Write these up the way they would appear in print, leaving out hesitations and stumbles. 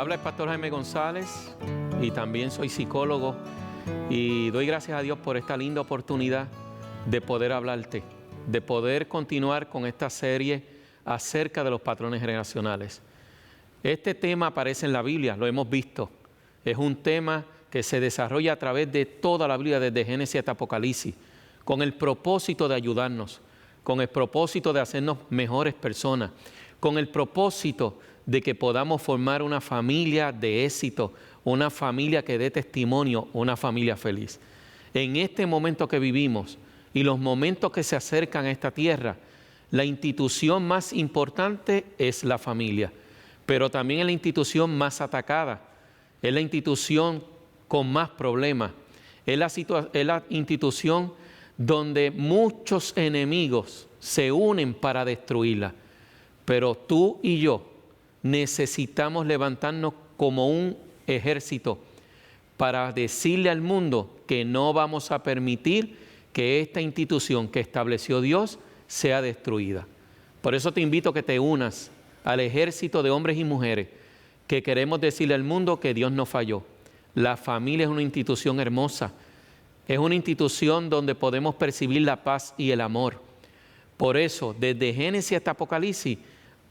habla el pastor Jaime González y también soy psicólogo y doy gracias a Dios por esta linda oportunidad de poder hablarte, de poder continuar con esta serie acerca de los patrones generacionales. Este tema aparece en la Biblia, lo hemos visto. Es un tema que se desarrolla a través de toda la Biblia, desde Génesis hasta Apocalipsis, con el propósito de ayudarnos, con el propósito de hacernos mejores personas, con el propósito de que podamos formar una familia de éxito, una familia que dé testimonio, una familia feliz. En este momento que vivimos y los momentos que se acercan a esta tierra, la institución más importante es la familia, pero también es la institución más atacada, es la institución con más problemas, es la institución donde muchos enemigos se unen para destruirla. Pero tú y yo necesitamos levantarnos como un ejército para decirle al mundo que no vamos a permitir que esta institución que estableció Dios sea destruida. Por eso te invito a que te unas al ejército de hombres y mujeres que queremos decirle al mundo que Dios no falló. La familia es una institución hermosa, es una institución donde podemos percibir la paz y el amor. Por eso, desde Génesis hasta Apocalipsis,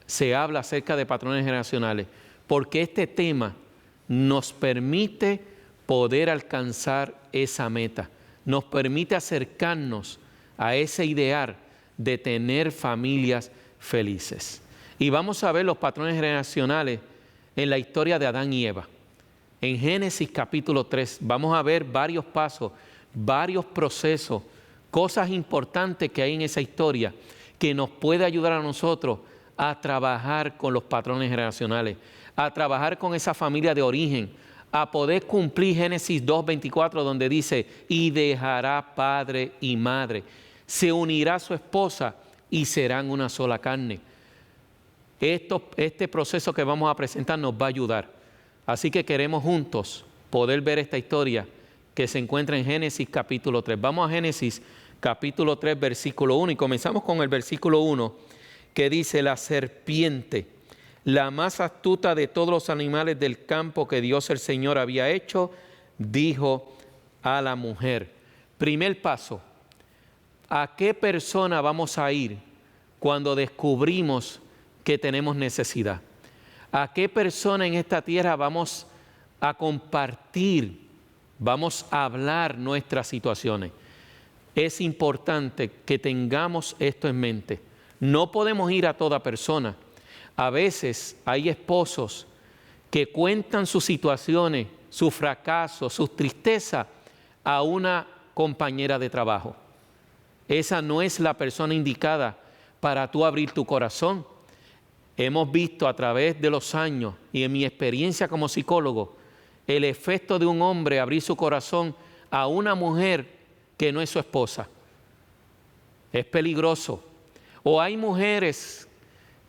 se habla acerca de patrones generacionales, porque este tema nos permite poder alcanzar esa meta, nos permite acercarnos a ese ideal de tener familias felices. Y vamos a ver los patrones generacionales en la historia de Adán y Eva. En Génesis capítulo 3 vamos a ver varios pasos, varios procesos, cosas importantes que hay en esa historia que nos puede ayudar a nosotros a trabajar con los patrones generacionales, a trabajar con esa familia de origen, a poder cumplir Génesis 2:24, donde dice, y dejará padre y madre, se unirá a su esposa y serán una sola carne. Este proceso que vamos a presentar nos va a ayudar. Así que queremos juntos poder ver esta historia que se encuentra en Génesis capítulo 3. Vamos a Génesis capítulo 3, versículo 1, y comenzamos con el versículo 1, que dice, la serpiente, la más astuta de todos los animales del campo que Dios el Señor había hecho, dijo a la mujer. Primer paso, ¿a qué persona vamos a ir cuando descubrimos que tenemos necesidad? ¿A qué persona en esta tierra vamos a compartir, vamos a hablar nuestras situaciones? Es importante que tengamos esto en mente. No podemos ir a toda persona. A veces hay esposos que cuentan sus situaciones, sus fracasos, sus tristezas a una compañera de trabajo. Esa no es la persona indicada para tú abrir tu corazón. Hemos visto a través de los años y en mi experiencia como psicólogo el efecto de un hombre abrir su corazón a una mujer que no es su esposa. Es peligroso. O hay mujeres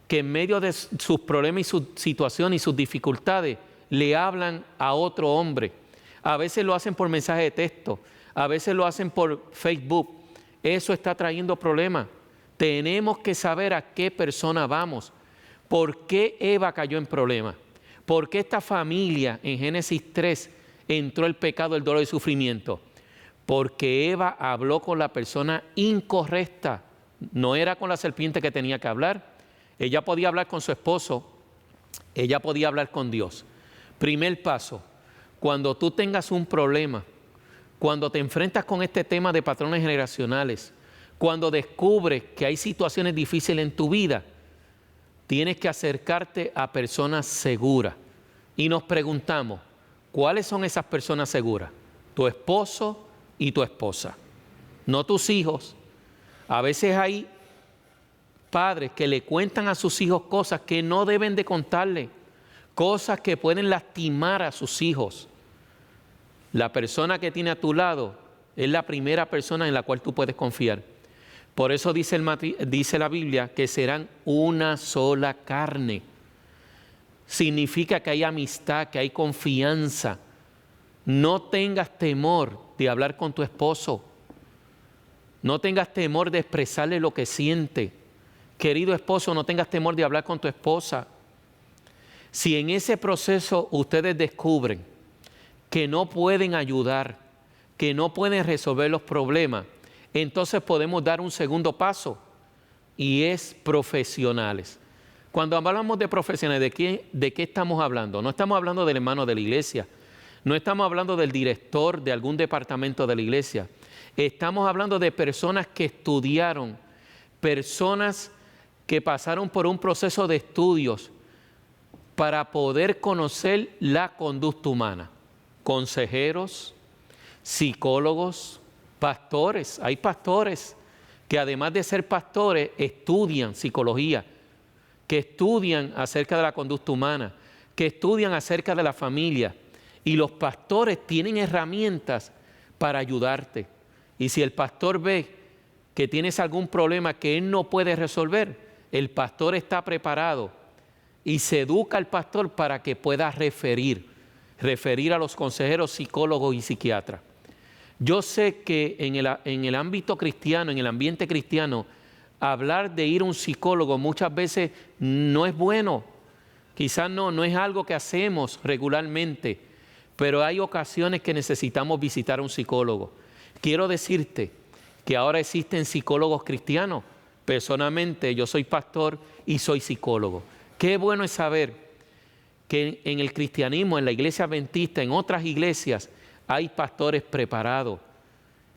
que en medio de sus problemas y sus situaciones y sus dificultades le hablan a otro hombre. A veces lo hacen por mensaje de texto, a veces lo hacen por Facebook. Eso está trayendo problemas. Tenemos que saber a qué persona vamos. ¿Por qué Eva cayó en problemas? ¿Por qué esta familia en Génesis 3 entró el pecado, el dolor y el sufrimiento? Porque Eva habló con la persona incorrecta. No era con la serpiente que tenía que hablar. Ella podía hablar con su esposo, ella podía hablar con Dios. Primer paso, cuando tú tengas un problema, cuando te enfrentas con este tema de patrones generacionales, cuando descubres que hay situaciones difíciles en tu vida, tienes que acercarte a personas seguras. Y nos preguntamos, ¿cuáles son esas personas seguras? Tu esposo y tu esposa, no tus hijos. A veces hay padres que le cuentan a sus hijos cosas que no deben de contarle, cosas que pueden lastimar a sus hijos. La persona que tiene a tu lado es la primera persona en la cual tú puedes confiar. Por eso dice la Biblia que serán una sola carne. Significa que hay amistad, que hay confianza. No tengas temor de hablar con tu esposo. No tengas temor de expresarle lo que siente. Querido esposo, no tengas temor de hablar con tu esposa. Si en ese proceso ustedes descubren que no pueden ayudar, que no pueden resolver los problemas, entonces podemos dar un segundo paso y es profesionales. Cuando hablamos de profesionales, ¿de qué estamos hablando? No estamos hablando del hermano de la iglesia, no estamos hablando del director de algún departamento de la iglesia. Estamos hablando de personas que estudiaron, personas que pasaron por un proceso de estudios para poder conocer la conducta humana. Consejeros, psicólogos, pastores. Hay pastores que además de ser pastores estudian psicología, que estudian acerca de la conducta humana, que estudian acerca de la familia. Y los pastores tienen herramientas para ayudarte. Y si el pastor ve que tienes algún problema que él no puede resolver, el pastor está preparado y se educa al pastor para que pueda referir a los consejeros, psicólogos y psiquiatras. Yo sé que en el ámbito cristiano, en el ambiente cristiano, hablar de ir a un psicólogo muchas veces no es bueno. Quizás no es algo que hacemos regularmente, pero hay ocasiones que necesitamos visitar a un psicólogo. Quiero decirte que ahora existen psicólogos cristianos. Personalmente, yo soy pastor y soy psicólogo. Qué bueno es saber que en el cristianismo, en la iglesia adventista, en otras iglesias, hay pastores preparados.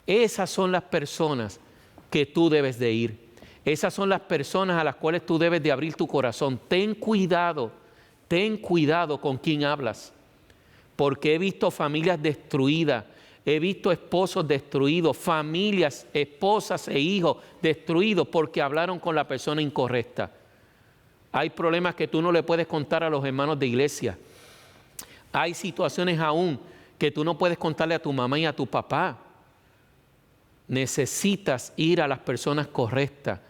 Esas son las personas que tú debes de ir. Esas son las personas a las cuales tú debes de abrir tu corazón. Ten cuidado con quién hablas. Porque he visto familias destruidas, he visto esposos destruidos, familias, esposas e hijos destruidos porque hablaron con la persona incorrecta. Hay problemas que tú no le puedes contar a los hermanos de iglesia. Hay situaciones aún que tú no puedes contarle a tu mamá y a tu papá. Necesitas ir a las personas correctas.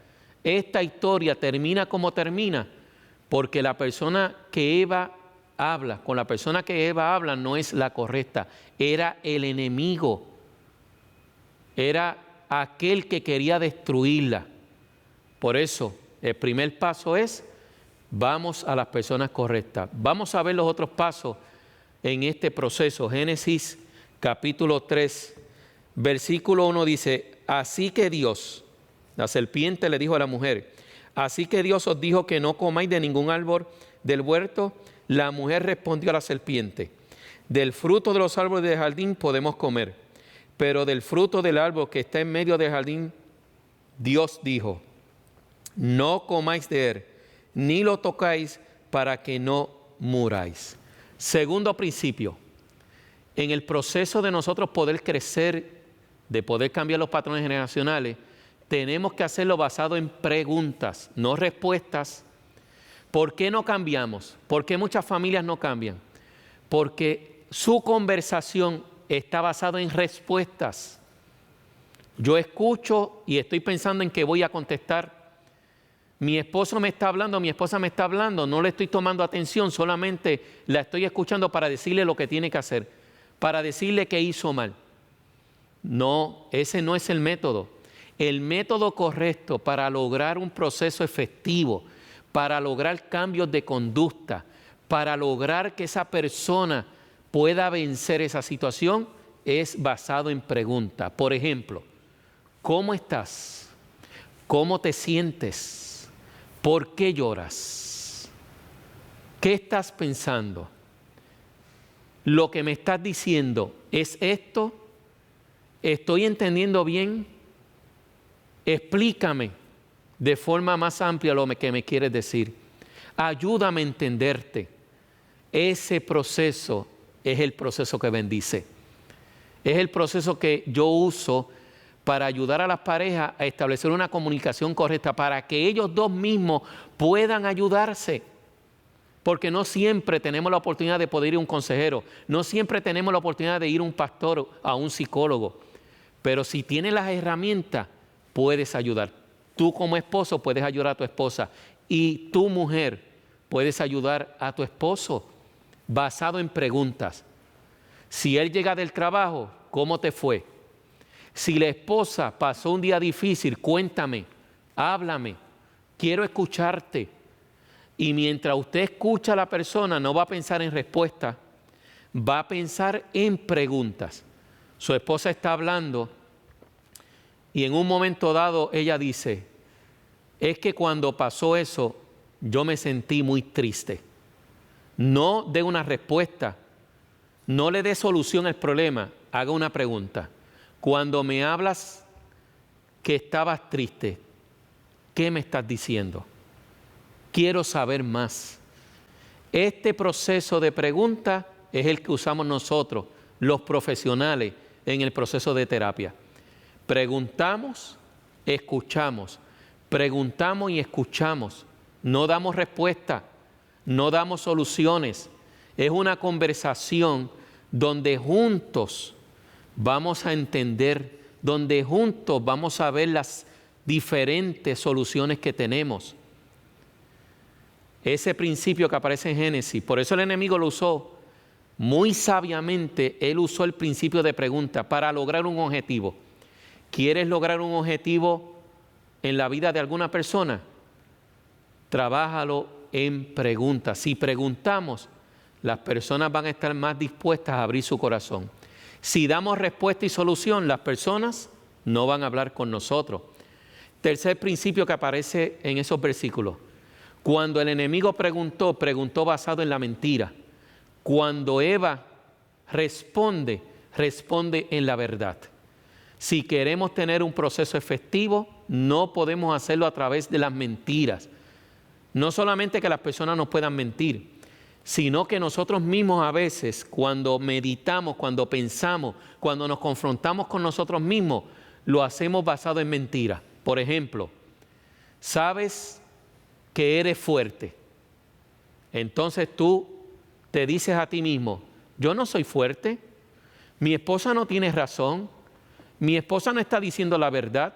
Esta historia termina como termina porque la persona que Eva habla, con la persona que Eva habla no es la correcta. Era el enemigo. Era aquel que quería destruirla. Por eso, el primer paso es, vamos a las personas correctas. Vamos a ver los otros pasos en este proceso. Génesis capítulo 3, versículo 1 dice, así que Dios, la serpiente le dijo a la mujer, así que Dios os dijo que no comáis de ningún árbol del huerto. La mujer respondió a la serpiente, del fruto de los árboles del jardín podemos comer, pero del fruto del árbol que está en medio del jardín, Dios dijo, no comáis de él, ni lo tocáis para que no muráis. Segundo principio, en el proceso de nosotros poder crecer, de poder cambiar los patrones generacionales, tenemos que hacerlo basado en preguntas, no respuestas. ¿Por qué no cambiamos? ¿Por qué muchas familias no cambian? Porque su conversación está basada en respuestas. Yo escucho y estoy pensando en qué voy a contestar. Mi esposo me está hablando, mi esposa me está hablando, no le estoy tomando atención, solamente la estoy escuchando para decirle lo que tiene que hacer, para decirle que hizo mal. No, ese no es el método. El método correcto para lograr un proceso efectivo, para lograr cambios de conducta, para lograr que esa persona pueda vencer esa situación, es basado en preguntas. Por ejemplo, ¿cómo estás? ¿Cómo te sientes? ¿Por qué lloras? ¿Qué estás pensando? ¿Lo que me estás diciendo es esto? ¿Estoy entendiendo bien? Explícame de forma más amplia lo que me quieres decir. Ayúdame a entenderte. Ese proceso es el proceso que bendice. Es el proceso que yo uso para ayudar a las parejas a establecer una comunicación correcta, para que ellos dos mismos puedan ayudarse. Porque no siempre tenemos la oportunidad de poder ir a un consejero, no siempre tenemos la oportunidad de ir a un pastor, a un psicólogo. Pero si tienes las herramientas, puedes ayudar. Tú como esposo puedes ayudar a tu esposa y tu mujer puedes ayudar a tu esposo basado en preguntas. Si él llega del trabajo, ¿cómo te fue? Si la esposa pasó un día difícil, cuéntame, háblame, quiero escucharte. Y mientras usted escucha a la persona, no va a pensar en respuesta, va a pensar en preguntas. Su esposa está hablando y en un momento dado ella dice, es que cuando pasó eso, yo me sentí muy triste. No dé una respuesta, no le dé solución al problema, haga una pregunta. Cuando me hablas que estabas triste, ¿qué me estás diciendo? Quiero saber más. Este proceso de pregunta es el que usamos nosotros, los profesionales, en el proceso de terapia. Preguntamos, escuchamos. Preguntamos y escuchamos. No damos respuesta, no damos soluciones. Es una conversación donde juntos vamos a entender, donde juntos vamos a ver las diferentes soluciones que tenemos. Ese principio que aparece en Génesis, por eso el enemigo lo usó muy sabiamente. Él usó el principio de pregunta para lograr un objetivo. ¿Quieres lograr un objetivo en la vida de alguna persona? Trabájalo en preguntas. Si preguntamos, las personas van a estar más dispuestas a abrir su corazón. Si damos respuesta y solución, las personas no van a hablar con nosotros. Tercer principio que aparece en esos versículos. Cuando el enemigo preguntó basado en la mentira. Cuando Eva responde en la verdad. Si queremos tener un proceso efectivo, no podemos hacerlo a través de las mentiras. No solamente que las personas nos puedan mentir, sino que nosotros mismos a veces, cuando meditamos, cuando pensamos, cuando nos confrontamos con nosotros mismos, lo hacemos basado en mentiras. Por ejemplo, sabes que eres fuerte. Entonces tú te dices a ti mismo, yo no soy fuerte, mi esposa no tiene razón, mi esposa no está diciendo la verdad.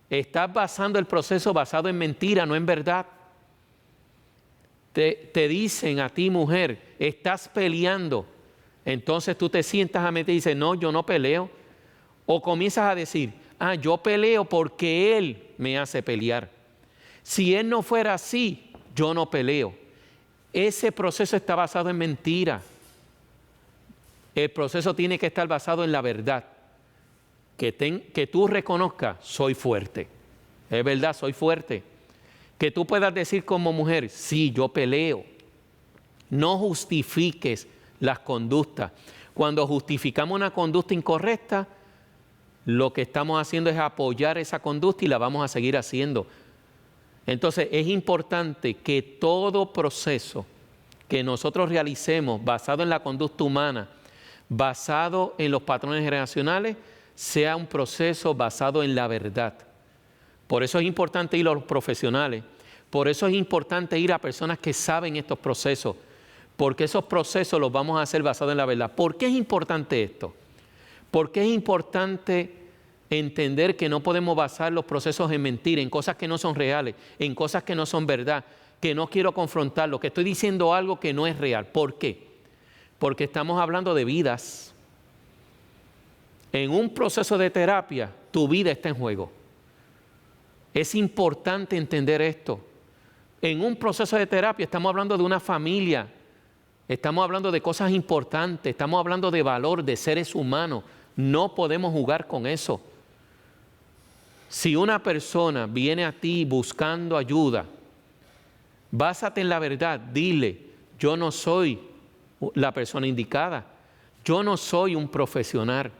Estás basando el proceso basado en mentira, no en verdad. Te dicen a ti, mujer, estás peleando. Entonces tú te sientas a mentir y dices, no, yo no peleo. O comienzas a decir, yo peleo porque él me hace pelear. Si él no fuera así, yo no peleo. Ese proceso está basado en mentira. El proceso tiene que estar basado en la verdad. Que tú reconozcas, soy fuerte. Es verdad, soy fuerte. Que tú puedas decir como mujer, sí, yo peleo. No justifiques las conductas. Cuando justificamos una conducta incorrecta, lo que estamos haciendo es apoyar esa conducta y la vamos a seguir haciendo. Entonces es importante que todo proceso que nosotros realicemos basado en la conducta humana, basado en los patrones generacionales, sea un proceso basado en la verdad. Por eso es importante ir a los profesionales, por eso es importante ir a personas que saben estos procesos, porque esos procesos los vamos a hacer basados en la verdad. ¿Por qué es importante esto? Porque es importante entender que no podemos basar los procesos en mentiras, en cosas que no son reales, en cosas que no son verdad, que no quiero confrontarlo, que estoy diciendo algo que no es real. ¿Por qué? Porque estamos hablando de vidas. En un proceso de terapia, tu vida está en juego. Es importante entender esto. En un proceso de terapia estamos hablando de una familia, estamos hablando de cosas importantes, estamos hablando de valor, de seres humanos. No podemos jugar con eso. Si una persona viene a ti buscando ayuda, básate en la verdad, dile, yo no soy la persona indicada, yo no soy un profesional,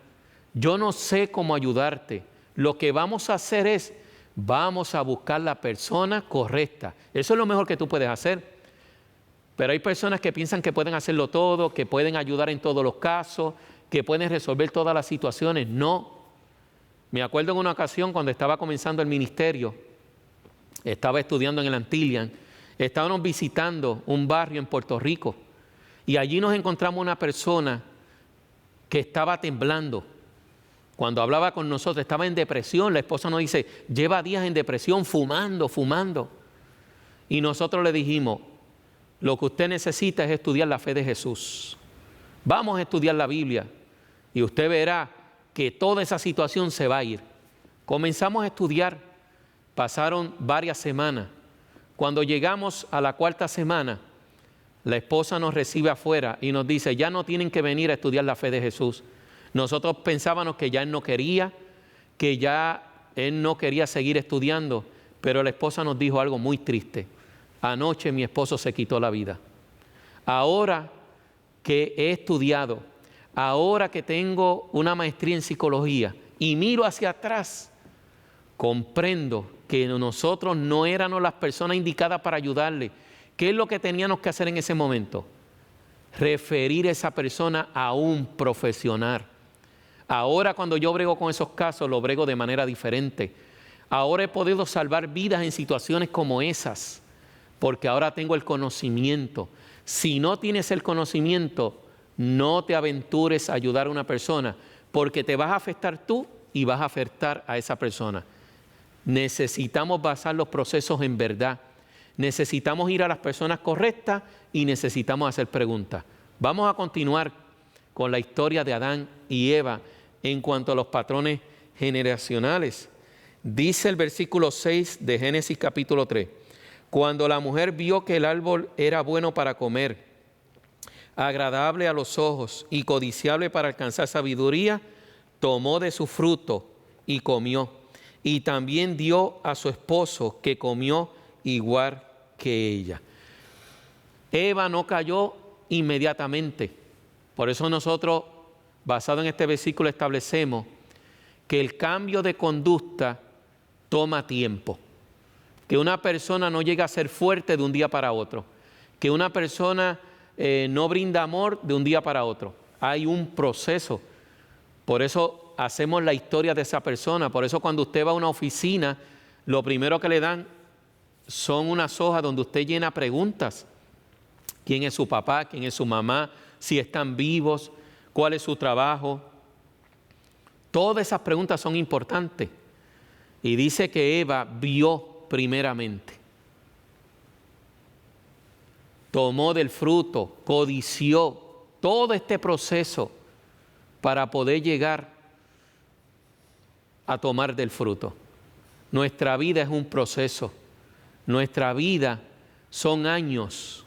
yo no sé cómo ayudarte. Lo que vamos a hacer es, vamos a buscar la persona correcta. Eso es lo mejor que tú puedes hacer. Pero hay personas que piensan que pueden hacerlo todo, que pueden ayudar en todos los casos, que pueden resolver todas las situaciones. No. Me acuerdo en una ocasión cuando estaba comenzando el ministerio, estaba estudiando en el Antillian, estábamos visitando un barrio en Puerto Rico y allí nos encontramos una persona que estaba temblando. Cuando hablaba con nosotros estaba en depresión. La esposa nos dice, lleva días en depresión, fumando. Y nosotros le dijimos, lo que usted necesita es estudiar la fe de Jesús. Vamos a estudiar la Biblia y usted verá que toda esa situación se va a ir. Comenzamos a estudiar, pasaron varias semanas. Cuando llegamos a la 4ª semana, la esposa nos recibe afuera y nos dice, ya no tienen que venir a estudiar la fe de Jesús. Nosotros pensábamos que ya él no quería, que ya él no quería seguir estudiando, pero la esposa nos dijo algo muy triste. Anoche mi esposo se quitó la vida. Ahora que he estudiado, ahora que tengo una maestría en psicología y miro hacia atrás, comprendo que nosotros no éramos las personas indicadas para ayudarle. ¿Qué es lo que teníamos que hacer en ese momento? Referir a esa persona a un profesional. Ahora cuando yo brego con esos casos, lo brego de manera diferente. Ahora he podido salvar vidas en situaciones como esas, porque ahora tengo el conocimiento. Si no tienes el conocimiento, no te aventures a ayudar a una persona, porque te vas a afectar tú y vas a afectar a esa persona. Necesitamos basar los procesos en verdad. Necesitamos ir a las personas correctas y necesitamos hacer preguntas. Vamos a continuar con la historia de Adán y Eva en cuanto a los patrones generacionales. Dice el versículo 6 de Génesis capítulo 3. Cuando la mujer vio que el árbol era bueno para comer, agradable a los ojos y codiciable para alcanzar sabiduría, tomó de su fruto y comió. Y también dio a su esposo, que comió igual que ella. Eva no cayó inmediatamente. Por eso nosotros, basado en este versículo, establecemos que el cambio de conducta toma tiempo. Que una persona no llega a ser fuerte de un día para otro. Que una persona no brinda amor de un día para otro. Hay un proceso. Por eso hacemos la historia de esa persona. Por eso cuando usted va a una oficina, lo primero que le dan son unas hojas donde usted llena preguntas. ¿Quién es su papá? ¿Quién es su mamá? Si están vivos, ¿cuál es su trabajo? Todas esas preguntas son importantes. Y dice que Eva vio primeramente. Tomó del fruto, codició todo este proceso para poder llegar a tomar del fruto. Nuestra vida es un proceso. Nuestra vida son años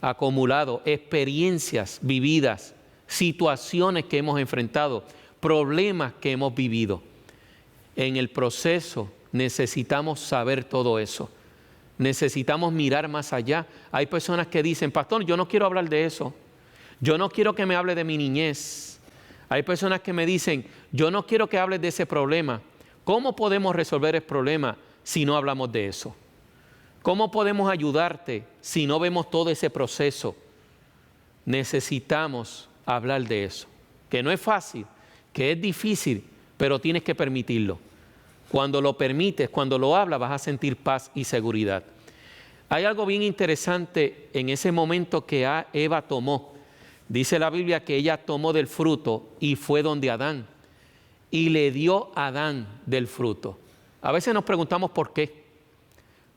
acumulados, experiencias vividas, situaciones que hemos enfrentado, problemas que hemos vivido. En el proceso necesitamos saber todo eso. Necesitamos mirar más allá. Hay personas que dicen, pastor, yo no quiero hablar de eso. Yo no quiero que me hable de mi niñez. Hay personas que me dicen, yo no quiero que hables de ese problema. ¿Cómo podemos resolver el problema si no hablamos de eso? ¿Cómo podemos ayudarte si no vemos todo ese proceso? Necesitamos hablar de eso. Que no es fácil, que es difícil, pero tienes que permitirlo. Cuando lo permites, cuando lo hablas, vas a sentir paz y seguridad. Hay algo bien interesante en ese momento que Eva tomó. Dice la Biblia que ella tomó del fruto y fue donde Adán. Y le dio a Adán del fruto. A veces nos preguntamos por qué.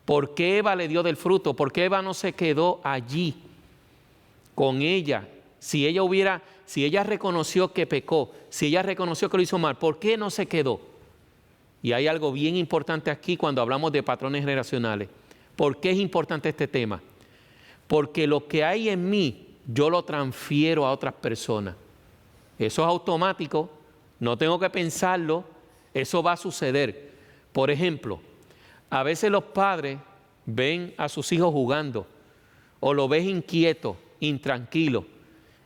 ¿Por qué Eva le dio del fruto? ¿Por qué Eva no se quedó allí con ella? Si ella reconoció que pecó, si ella reconoció que lo hizo mal, ¿por qué no se quedó? Y hay algo bien importante aquí cuando hablamos de patrones generacionales. ¿Por qué es importante este tema? Porque lo que hay en mí, yo lo transfiero a otras personas. Eso es automático, no tengo que pensarlo, eso va a suceder. Por ejemplo, a veces los padres ven a sus hijos jugando o lo ven inquieto, intranquilo,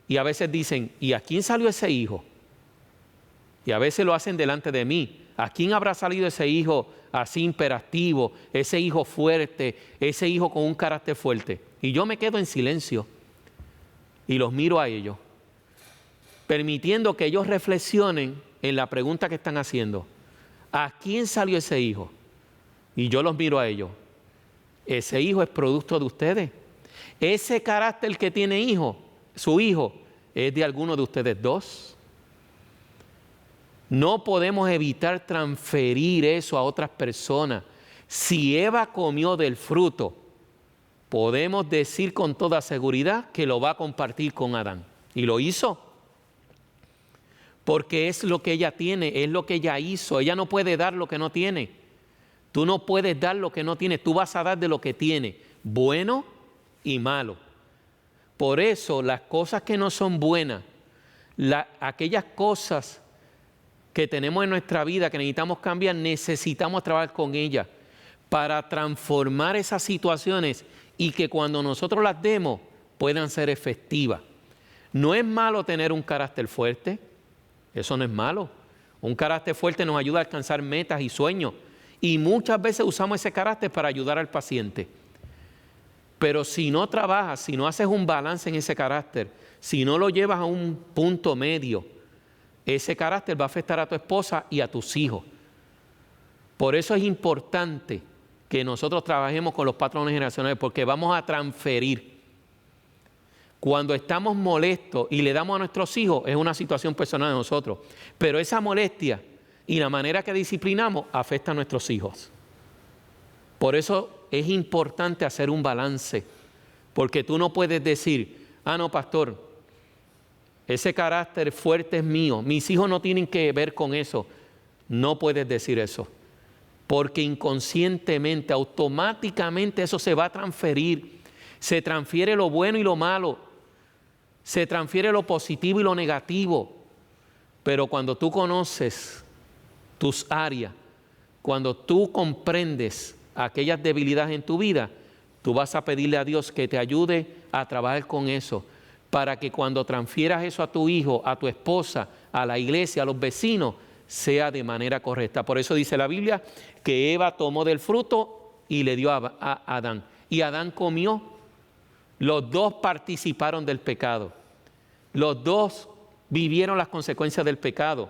y a veces dicen, ¿y a quién salió ese hijo? Y a veces lo hacen delante de mí. ¿A quién habrá salido ese hijo así imperativo, ese hijo fuerte, ese hijo con un carácter fuerte? Y yo me quedo en silencio y los miro a ellos, permitiendo que ellos reflexionen en la pregunta que están haciendo. ¿A quién salió ese hijo? Y yo los miro a ellos. Ese hijo es producto de ustedes. Ese carácter que tiene su hijo, es de alguno de ustedes dos. No podemos evitar transferir eso a otras personas. Si Eva comió del fruto, podemos decir con toda seguridad que lo va a compartir con Adán. Y lo hizo. Porque es lo que ella tiene, es lo que ella hizo. Ella no puede dar lo que no tiene. Tú no puedes dar lo que no tienes, tú vas a dar de lo que tienes, bueno y malo. Por eso las cosas que no son buenas, aquellas cosas que tenemos en nuestra vida que necesitamos cambiar, necesitamos trabajar con ellas para transformar esas situaciones y que cuando nosotros las demos puedan ser efectivas. No es malo tener un carácter fuerte, eso no es malo. Un carácter fuerte nos ayuda a alcanzar metas y sueños y muchas veces usamos ese carácter para ayudar al paciente. Pero si no trabajas, si no haces un balance en ese carácter, si no lo llevas a un punto medio, ese carácter va a afectar a tu esposa y a tus hijos. Por eso es importante que nosotros trabajemos con los patrones generacionales, porque vamos a transferir. Cuando estamos molestos y le damos a nuestros hijos, es una situación personal de nosotros. Pero esa molestia y la manera que disciplinamos afecta a nuestros hijos. Por eso es importante hacer un balance, porque tú no puedes decir, no, pastor, ese carácter fuerte es mío, mis hijos no tienen que ver con eso. No puedes decir eso, porque inconscientemente, automáticamente eso se va a transferir. Se transfiere lo bueno y lo malo, se transfiere lo positivo y lo negativo. Pero cuando tú conoces tus áreas, cuando tú comprendes aquellas debilidades en tu vida, tú vas a pedirle a Dios que te ayude a trabajar con eso, para que cuando transfieras eso a tu hijo, a tu esposa, a la iglesia, a los vecinos, sea de manera correcta. Por eso dice la Biblia que Eva tomó del fruto y le dio a Adán. Y Adán comió. Los dos participaron del pecado. Los dos vivieron las consecuencias del pecado.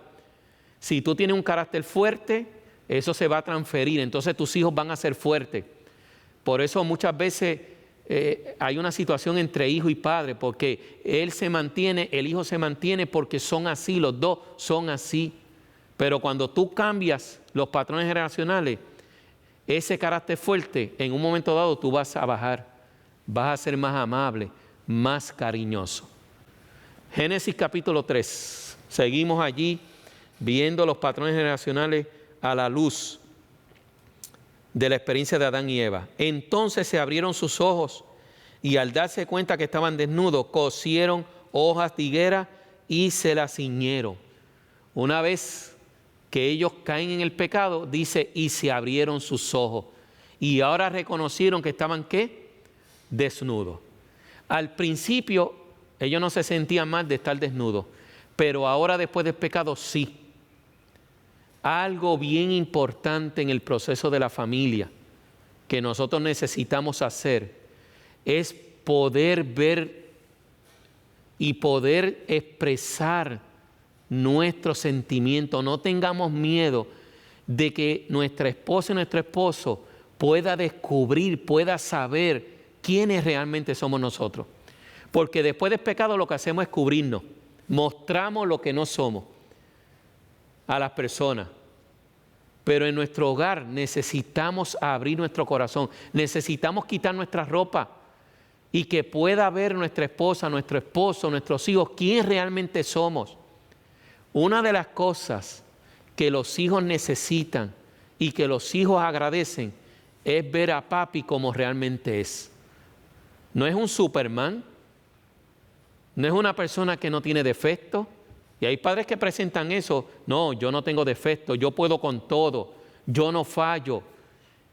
Si tú tienes un carácter fuerte, eso se va a transferir. Entonces tus hijos van a ser fuertes. Por eso muchas veces hay una situación entre hijo y padre, porque él se mantiene, el hijo se mantiene porque son así, los dos son así. Pero cuando tú cambias los patrones generacionales, ese carácter fuerte, en un momento dado tú vas a bajar, vas a ser más amable, más cariñoso. Génesis capítulo 3, seguimos allí viendo los patrones generacionales a la luz de la experiencia de Adán y Eva. Entonces se abrieron sus ojos y al darse cuenta que estaban desnudos, cosieron hojas de higuera y se las ciñeron. Una vez que ellos caen en el pecado, dice, y se abrieron sus ojos. Y ahora reconocieron que estaban, ¿qué? Desnudos. Al principio, ellos no se sentían mal de estar desnudos, pero ahora después del pecado, sí. Algo bien importante en el proceso de la familia que nosotros necesitamos hacer es poder ver y poder expresar nuestros sentimientos. No tengamos miedo de que nuestra esposa y nuestro esposo pueda descubrir, pueda saber quiénes realmente somos nosotros. Porque después del pecado lo que hacemos es cubrirnos, mostramos lo que no somos a las personas. Pero en nuestro hogar necesitamos abrir nuestro corazón, necesitamos quitar nuestra ropa y que pueda ver nuestra esposa, nuestro esposo, nuestros hijos, quién realmente somos. Una de las cosas que los hijos necesitan y que los hijos agradecen es ver a papi como realmente es. No es un Superman, no es una persona que no tiene defectos. Y hay padres que presentan eso, no, yo no tengo defecto, yo puedo con todo, yo no fallo.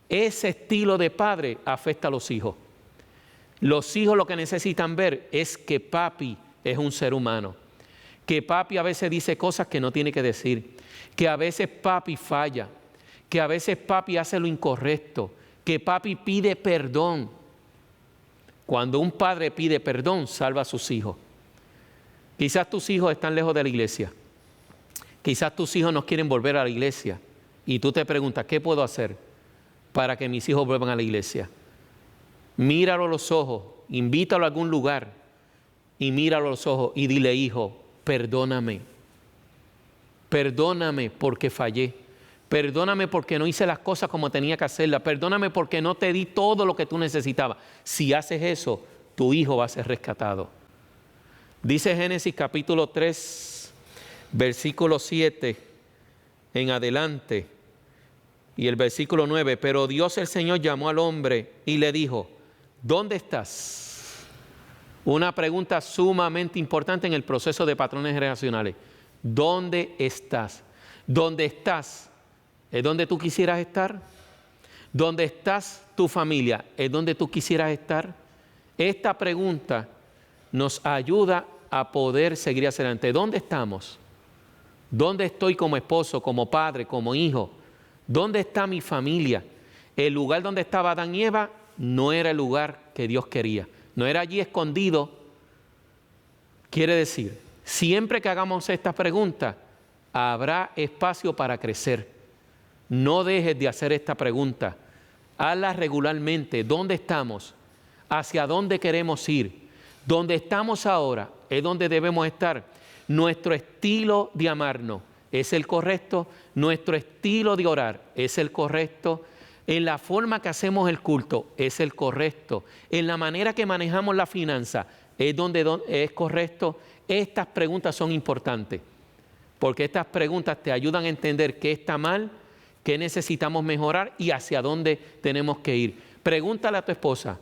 Ese estilo de padre afecta a los hijos. Los hijos lo que necesitan ver es que papi es un ser humano, que papi a veces dice cosas que no tiene que decir, que a veces papi falla, que a veces papi hace lo incorrecto, que papi pide perdón. Cuando un padre pide perdón, salva a sus hijos. Quizás tus hijos están lejos de la iglesia. Quizás tus hijos no quieren volver a la iglesia. Y tú te preguntas, ¿qué puedo hacer para que mis hijos vuelvan a la iglesia? Míralo a los ojos, invítalo a algún lugar y míralo a los ojos y dile, hijo, perdóname. Perdóname porque fallé. Perdóname porque no hice las cosas como tenía que hacerlas. Perdóname porque no te di todo lo que tú necesitabas. Si haces eso, tu hijo va a ser rescatado. Dice Génesis capítulo 3, versículo 7 en adelante. Y el versículo 9, pero Dios el Señor llamó al hombre y le dijo, ¿dónde estás? Una pregunta sumamente importante en el proceso de patrones generacionales. ¿Dónde estás? ¿Dónde estás? ¿Es donde tú quisieras estar? ¿Dónde estás tu familia? ¿Es donde tú quisieras estar? Esta pregunta nos ayuda a poder seguir hacia adelante. ¿Dónde estamos? ¿Dónde estoy como esposo, como padre, como hijo? ¿Dónde está mi familia? El lugar donde estaba Adán y Eva no era el lugar que Dios quería. No era allí escondido. Quiere decir, siempre que hagamos esta pregunta, habrá espacio para crecer. No dejes de hacer esta pregunta. Hazla regularmente. ¿Dónde estamos? ¿Hacia dónde queremos ir? ¿Dónde estamos ahora? Es donde debemos estar. Nuestro estilo de amarnos es el correcto. Nuestro estilo de orar es el correcto. En la forma que hacemos el culto es el correcto. En la manera que manejamos la finanza es donde es correcto. Estas preguntas son importantes porque estas preguntas te ayudan a entender qué está mal, qué necesitamos mejorar y hacia dónde tenemos que ir. Pregúntale a tu esposa,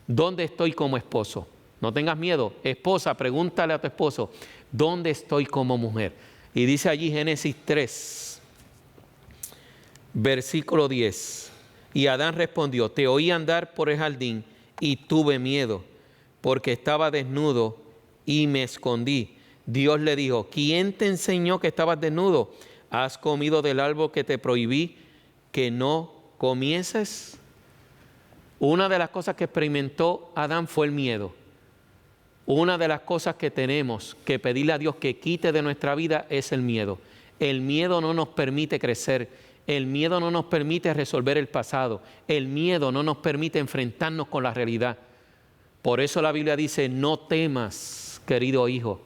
¿dónde estoy como esposo? No tengas miedo. Esposa, pregúntale a tu esposo, ¿dónde estoy como mujer? Y dice allí Génesis 3, versículo 10. Y Adán respondió, te oí andar por el jardín y tuve miedo, porque estaba desnudo y me escondí. Dios le dijo, ¿quién te enseñó que estabas desnudo? ¿Has comido del árbol que te prohibí que no comieses? Una de las cosas que experimentó Adán fue el miedo. Una de las cosas que tenemos que pedirle a Dios que quite de nuestra vida es el miedo. El miedo no nos permite crecer. El miedo no nos permite resolver el pasado. El miedo no nos permite enfrentarnos con la realidad. Por eso la Biblia dice, no temas, querido hijo,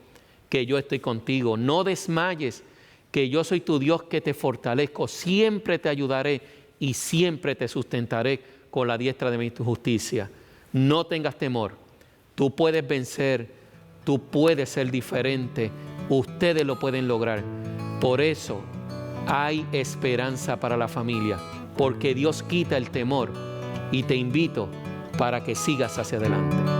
que yo estoy contigo. No desmayes, que yo soy tu Dios que te fortalezco. Siempre te ayudaré y siempre te sustentaré con la diestra de mi justicia. No tengas temor. Tú puedes vencer, tú puedes ser diferente, ustedes lo pueden lograr. Por eso hay esperanza para la familia, porque Dios quita el temor y te invito para que sigas hacia adelante.